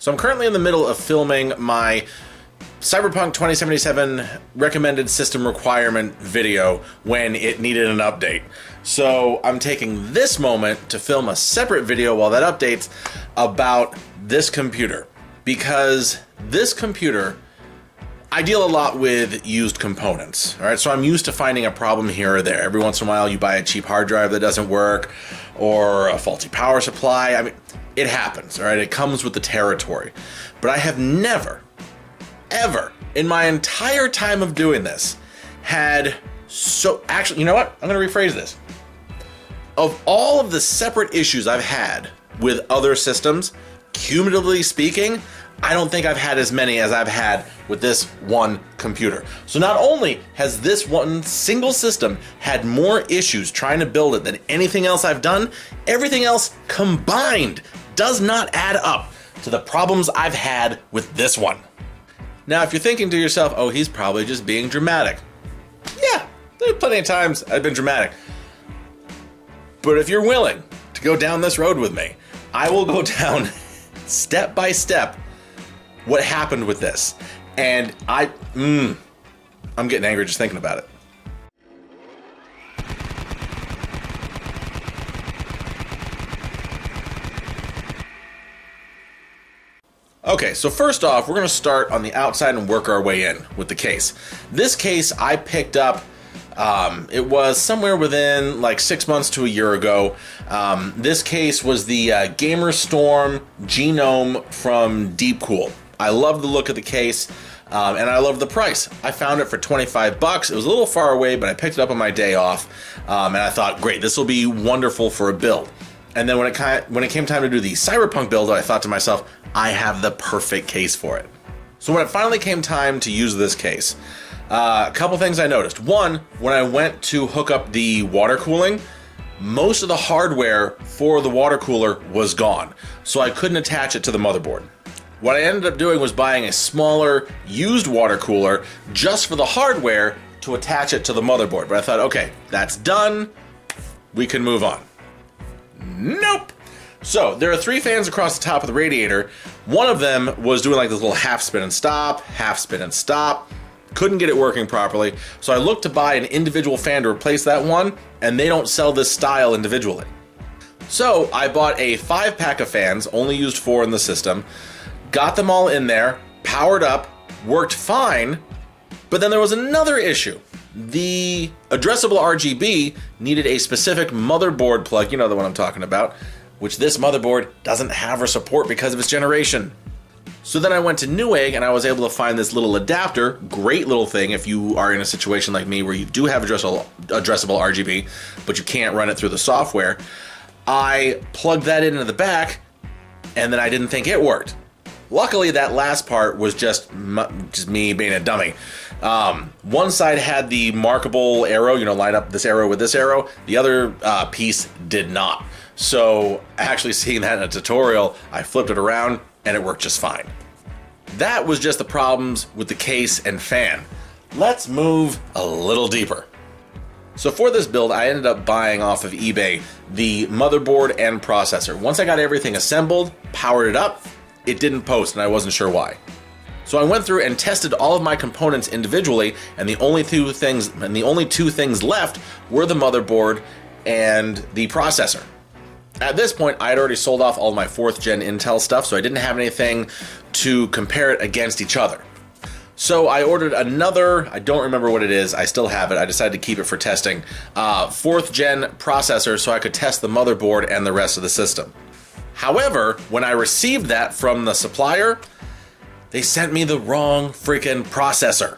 So I'm currently in the middle of filming my Cyberpunk 2077 recommended system requirement video when it needed an update. So I'm taking this moment to film a separate video while that updates about this computer. Because this computer, I deal a lot with used components, all right? So I'm used to finding a problem here or there. Every once in a while you buy a cheap hard drive that doesn't work or a faulty power supply. I mean, it happens, all right? It comes with the territory. But I have never, ever, in my entire time of doing this, actually, you know what? I'm gonna rephrase this. Of all of the separate issues I've had with other systems, cumulatively speaking, I don't think I've had as many as I've had with this one computer. So not only has this one single system had more issues trying to build it than anything else I've done, everything else combined does not add up to the problems I've had with this one. Now, if you're thinking to yourself, oh, he's probably just being dramatic. Yeah, there are plenty of times I've been dramatic. But if you're willing to go down this road with me, I will go down step by step what happened with this. And I'm getting angry just thinking about it. Okay, so first off, we're going to start on the outside and work our way in with the case. This case I picked up, it was somewhere within like 6 months to a year ago. This case was the Gamerstorm Genome from Deepcool. I love the look of the case, and I love the price. I found it for $25. It was a little far away, but I picked it up on my day off, and I thought, great, this will be wonderful for a build. And then when it came time to do the Cyberpunk build, I thought to myself, I have the perfect case for it. So when it finally came time to use this case, a couple things I noticed. One, when I went to hook up the water cooling, most of the hardware for the water cooler was gone, so I couldn't attach it to the motherboard. What I ended up doing was buying a smaller used water cooler just for the hardware to attach it to the motherboard. But I thought, okay, that's done. We can move on. Nope. So there are 3 fans across the top of the radiator. One of them was doing like this little half spin and stop, half spin and stop. Couldn't get it working properly. So I looked to buy an individual fan to replace that one, and they don't sell this style individually. So I bought a 5-pack of fans, only used 4 in the system. Got them all in there, powered up, worked fine, but then there was another issue. The addressable RGB needed a specific motherboard plug, you know the one I'm talking about, which this motherboard doesn't have or support because of its generation. So then I went to Newegg and I was able to find this little adapter, great little thing if you are in a situation like me where you do have addressable RGB, but you can't run it through the software. I plugged that into the back, and then I didn't think it worked. Luckily, that last part was just me being a dummy. One side had the markable arrow, line up this arrow with this arrow. The other piece did not. So actually seeing that in a tutorial, I flipped it around and it worked just fine. That was just the problems with the case and fan. Let's move a little deeper. So for this build, I ended up buying off of eBay the motherboard and processor. Once I got everything assembled, powered it up, it didn't post and I wasn't sure why. So I went through and tested all of my components individually, and the only two things left were the motherboard and the processor. At this point, I had already sold off all of my 4th gen Intel stuff, so I didn't have anything to compare it against each other. So I ordered another, I don't remember what it is, I still have it, I decided to keep it for testing, 4th gen processor so I could test the motherboard and the rest of the system. However, when I received that from the supplier, they sent me the wrong freaking processor.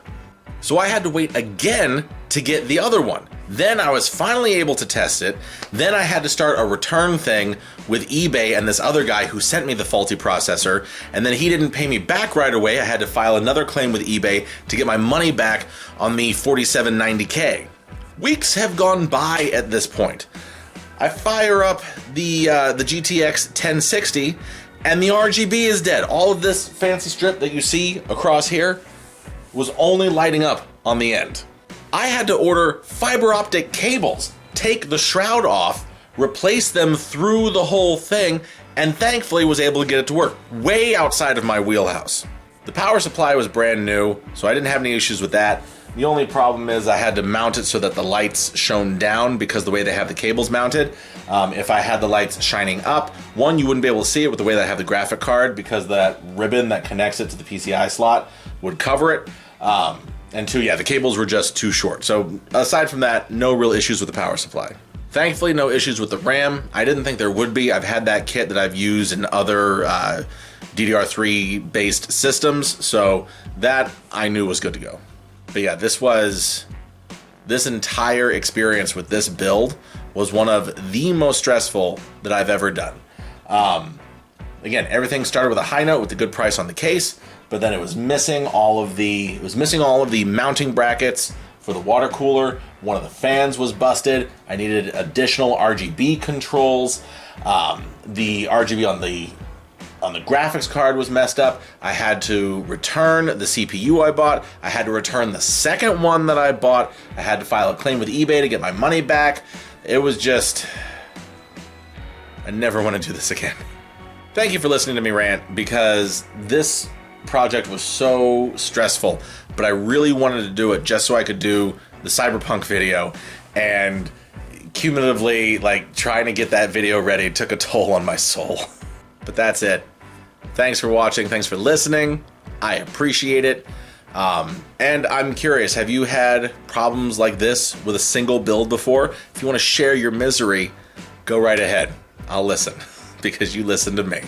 So I had to wait again to get the other one. Then I was finally able to test it. Then I had to start a return thing with eBay and this other guy who sent me the faulty processor. And then he didn't pay me back right away. I had to file another claim with eBay to get my money back on the 4790K. Weeks have gone by at this point. I fire up the GTX 1060 and the RGB is dead. All of this fancy strip that you see across here was only lighting up on the end. I had to order fiber optic cables, take the shroud off, replaced them through the whole thing, and thankfully was able to get it to work. Way outside of my wheelhouse. The power supply was brand new, so I didn't have any issues with that. The only problem is I had to mount it so that the lights shone down because the way they have the cables mounted. If I had the lights shining up, one, you wouldn't be able to see it with the way that I have the graphic card because that ribbon that connects it to the PCI slot would cover it. And two, yeah, the cables were just too short. So aside from that, no real issues with the power supply. Thankfully, no issues with the RAM. I didn't think there would be. I've had that kit that I've used in other DDR3 based systems, so that I knew was good to go. But yeah, this entire experience with this build was one of the most stressful that I've ever done. Again, everything started with a high note with the good price on the case, but then it was missing all of the mounting brackets for the water cooler. One of the fans was busted. I needed additional RGB controls. The RGB on the graphics card was messed up. I had to return the CPU I bought. I had to return the second one that I bought. I had to file a claim with eBay to get my money back. It was just, I never want to do this again. Thank you for listening to me rant, because this project was so stressful, but I really wanted to do it just so I could do the Cyberpunk video, and cumulatively, like, trying to get that video ready took a toll on my soul. But that's it. Thanks for watching. Thanks for listening. I appreciate it. And I'm curious, have you had problems like this with a single build before? If you want to share your misery, go right ahead. I'll listen because you listened to me.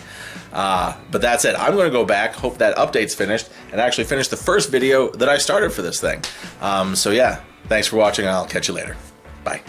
But that's it. I'm going to go back, hope that update's finished, and actually finish the first video that I started for this thing. So yeah, thanks for watching, and I'll catch you later. Bye.